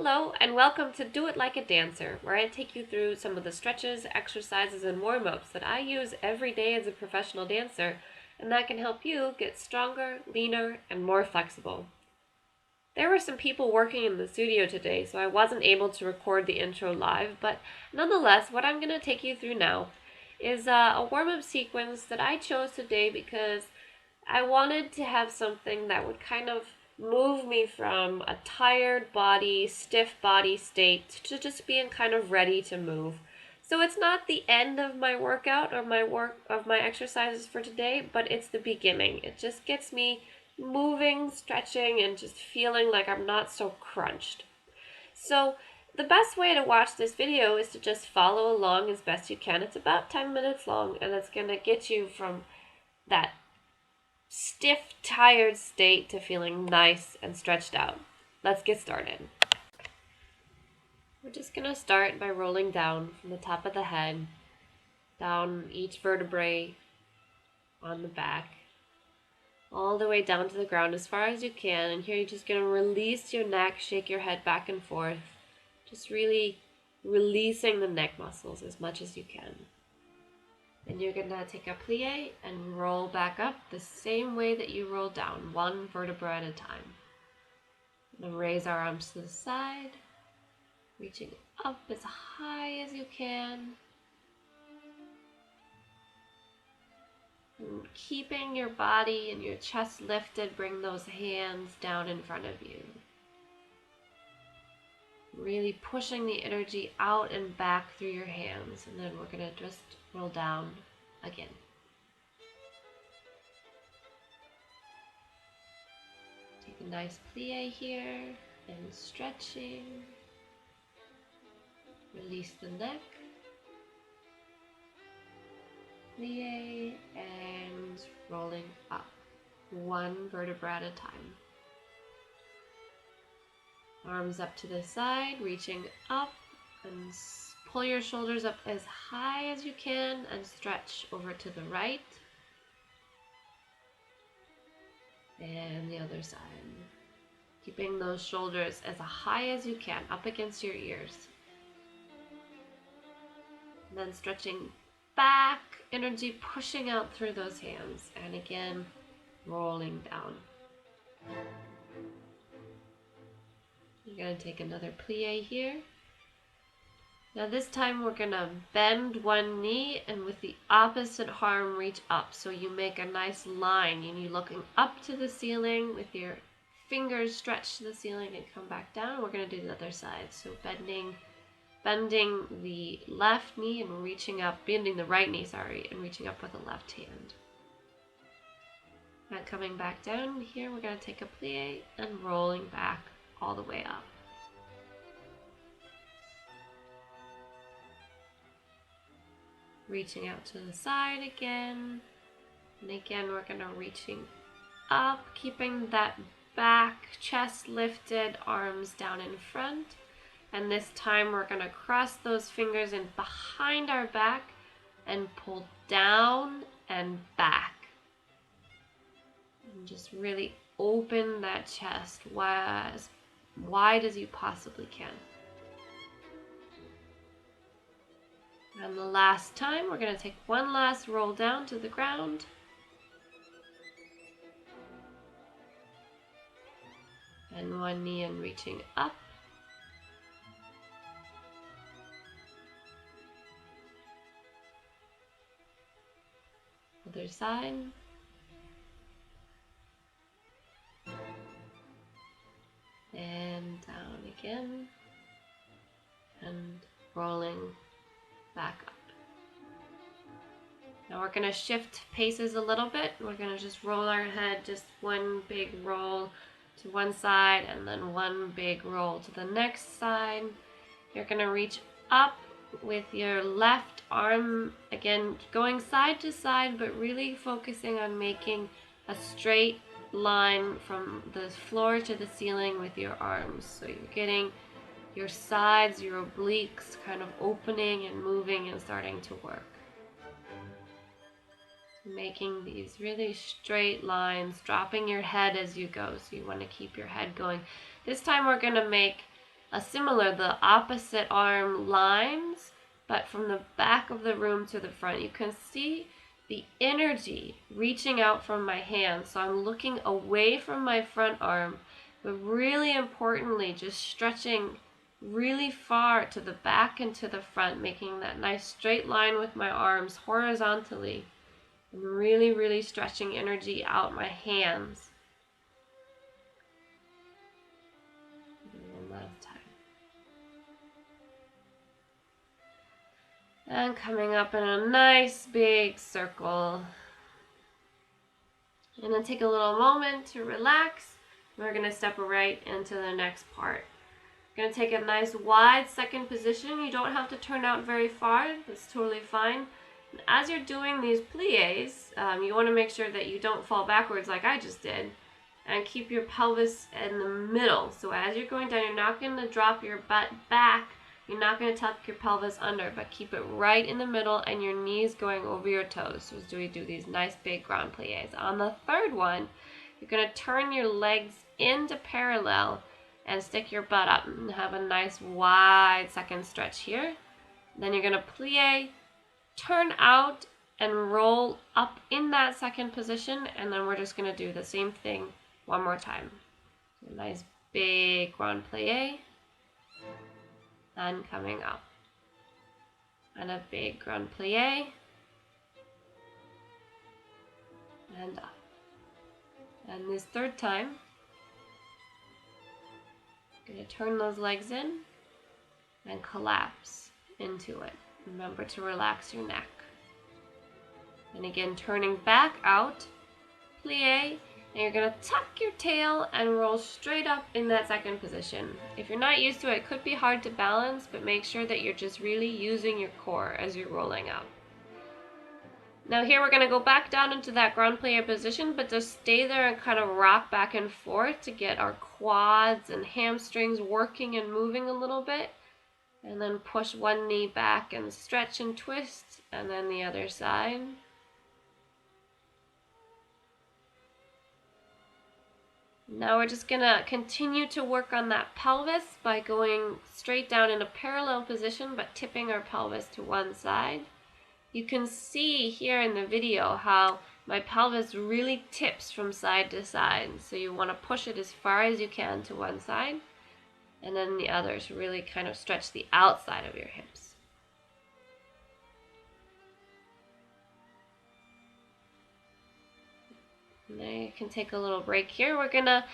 Hello, and welcome to Do It Like a Dancer, where I take you through some of the stretches, exercises, and warm-ups that I use every day as a professional dancer, and that can help you get stronger, leaner, and more flexible. There were some people working in the studio today, so I wasn't able to record the intro live, but nonetheless, what I'm going to take you through now is a warm-up sequence that I chose today because I wanted to have something that would kind of move me from a tired body, stiff body state to just being kind of ready to move. So it's not the end of my workout or my exercises for today, but it's the beginning. It just gets me moving, stretching, and just feeling like I'm not so crunched. So the best way to watch this video is to just follow along as best you can. It's about 10 minutes long, and it's going to get you from that stiff, tired state to feeling nice and stretched out. Let's get started. We're just going to start by rolling down from the top of the head, down each vertebrae on the back, all the way down to the ground as far as you can. And here you're just going to release your neck, shake your head back and forth, just really releasing the neck muscles as much as you can. And you're going to take a plie and roll back up the same way that you roll down, one vertebra at a time. And raise our arms to the side, reaching up as high as you can. And keeping your body and your chest lifted, bring those hands down in front of you. Really pushing the energy out and back through your hands, and then we're going to just roll down again. Take a nice plie here and stretching. Release the neck. Plie and rolling up, one vertebra at a time. Arms up to the side, reaching up, and pull your shoulders up as high as you can and stretch over to the right. And the other side. Keeping those shoulders as high as you can, up against your ears. And then stretching back, energy pushing out through those hands. And again, rolling down. You're going to take another plie here. Now this time we're going to bend one knee and with the opposite arm reach up. So you make a nice line and you're looking up to the ceiling with your fingers stretched to the ceiling and come back down. We're going to do the other side. So bending the left knee and reaching up, bending the right knee, and reaching up with the left hand. Now coming back down here, we're going to take a plie and rolling back all the way up. Reaching out to the side again. And again, we're going to reaching up, keeping that back, chest lifted, arms down in front. And this time we're going to cross those fingers in behind our back and pull down and back. And just really open that chest as wide as you possibly can. And the last time, we're going to take one last roll down to the ground. And one knee and reaching up. Other side. And down again. And rolling back up. Now we're going to shift paces a little bit. We're going to just roll our head, just one big roll to one side and then one big roll to the next side. You're going to reach up with your left arm, again going side to side, but really focusing on making a straight line from the floor to the ceiling with your arms. So you're getting your sides, your obliques kind of opening and moving and starting to work. Making these really straight lines, dropping your head as you go. So you want to keep your head going. This time we're going to make similar, the opposite arm lines, but from the back of the room to the front. You can see the energy reaching out from my hand. So I'm looking away from my front arm, but really importantly, just stretching really far to the back and to the front, making that nice straight line with my arms horizontally, and really, really stretching energy out my hands. One last time. And coming up in a nice big circle. And then take a little moment to relax. We're going to step right into the next part. We're going to take a nice wide second position. You don't have to turn out very far. That's totally fine. And as you're doing these plies, you want to make sure that you don't fall backwards like I just did. And keep your pelvis in the middle. So as you're going down, you're not going to drop your butt back. You're not going to tuck your pelvis under, but keep it right in the middle and your knees going over your toes. So as we do these nice big ground plies. On the third one, you're going to turn your legs into parallel and stick your butt up and have a nice wide second stretch here. Then you're going to plie, turn out, and roll up in that second position. And then we're just going to do the same thing one more time. A nice big ground plie. And coming up. And a big grand plie. And up. And this third time, I'm going to turn those legs in and collapse into it. Remember to relax your neck. And again, turning back out, plie. And you're going to tuck your tail and roll straight up in that second position. If you're not used to it, it could be hard to balance, but make sure that you're just really using your core as you're rolling up. Now here we're going to go back down into that ground plie position, but just stay there and kind of rock back and forth to get our quads and hamstrings working and moving a little bit. And then push one knee back and stretch and twist, and then the other side. Now we're just going to continue to work on that pelvis by going straight down in a parallel position but tipping our pelvis to one side. You can see here in the video how my pelvis really tips from side to side. So you want to push it as far as you can to one side, and then the other to really kind of stretch the outside of your hips. Now you can take a little break here. We're going to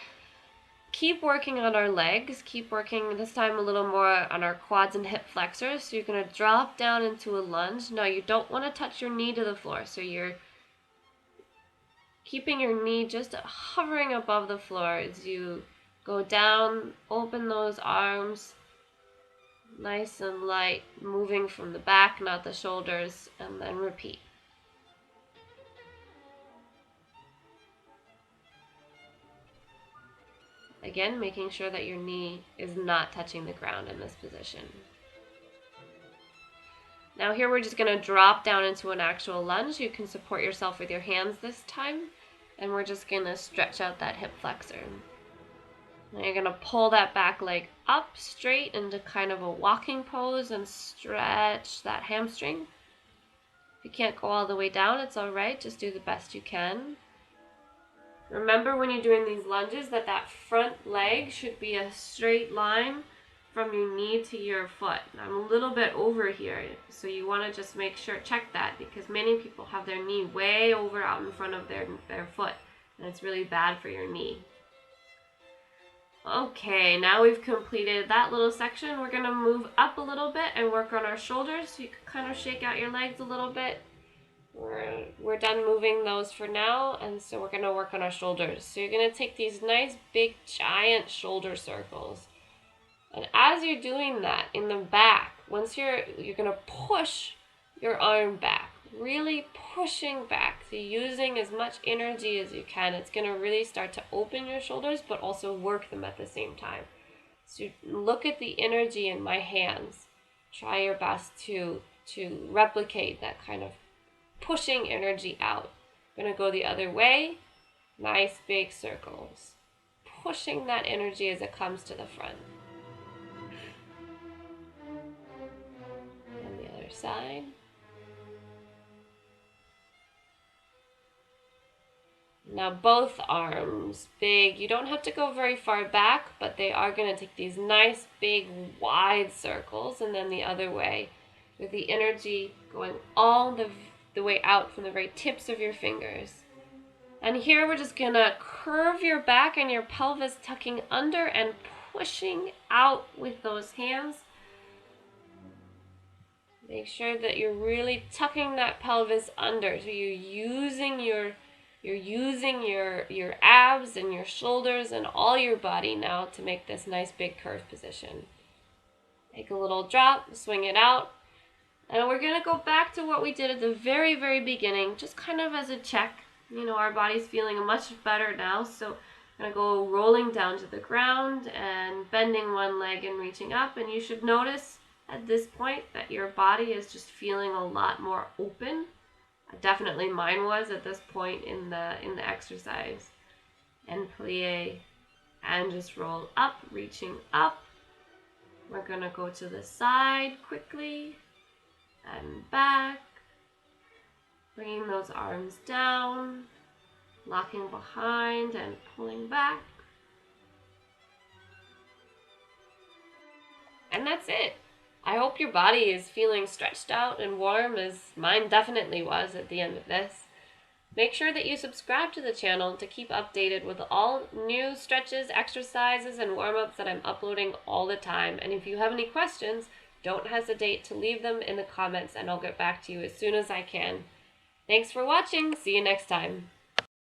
keep working on our legs, keep working this time a little more on our quads and hip flexors. So you're going to drop down into a lunge. Now you don't want to touch your knee to the floor, so you're keeping your knee just hovering above the floor as you go down, open those arms, nice and light, moving from the back, not the shoulders, and then repeat. Again, making sure that your knee is not touching the ground in this position. Now here we're just going to drop down into an actual lunge. You can support yourself with your hands this time. And we're just going to stretch out that hip flexor. Now you're going to pull that back leg up straight into kind of a walking pose and stretch that hamstring. If you can't go all the way down, it's alright. Just do the best you can. Remember when you're doing these lunges that that front leg should be a straight line from your knee to your foot. I'm a little bit over here, so you want to just make sure, check that, because many people have their knee way over out in front of their foot, and it's really bad for your knee. Okay, now we've completed that little section. We're going to move up a little bit and work on our shoulders, so you can kind of shake out your legs a little bit. We're done moving those for now, and so we're going to work on our shoulders. So you're going to take these nice big giant shoulder circles. And as you're doing that in the back, once you're going to push your arm back, really pushing back, so using as much energy as you can. It's going to really start to open your shoulders, but also work them at the same time. So look at the energy in my hands. Try your best to replicate that kind of pushing energy out. I'm going to go the other way. Nice big circles. Pushing that energy as it comes to the front. side. Now both arms, big. You don't have to go very far back, but they are going to take these nice, big, wide circles, and then the other way, with the energy going all the way out from the very tips of your fingers. And here we're just going to curve your back and your pelvis, tucking under and pushing out with those hands. Make sure that you're really tucking that pelvis under, so you're using your abs and your shoulders and all your body now to make this nice big curve position. Take a little drop, swing it out, and we're going to go back to what we did at the very, very beginning, just kind of as a check. You know, our body's feeling much better now, so I'm going to go rolling down to the ground and bending one leg and reaching up, and you should notice at this point that your body is just feeling a lot more open. Definitely mine was at this point in the exercise. And plie, and just roll up, reaching up. We're going to go to the side quickly and back. Bringing those arms down, locking behind and pulling back. And that's it. I hope your body is feeling stretched out and warm, as mine definitely was at the end of this. Make sure that you subscribe to the channel to keep updated with all new stretches, exercises, and warm-ups that I'm uploading all the time. And if you have any questions, don't hesitate to leave them in the comments and I'll get back to you as soon as I can. Thanks for watching. See you next time.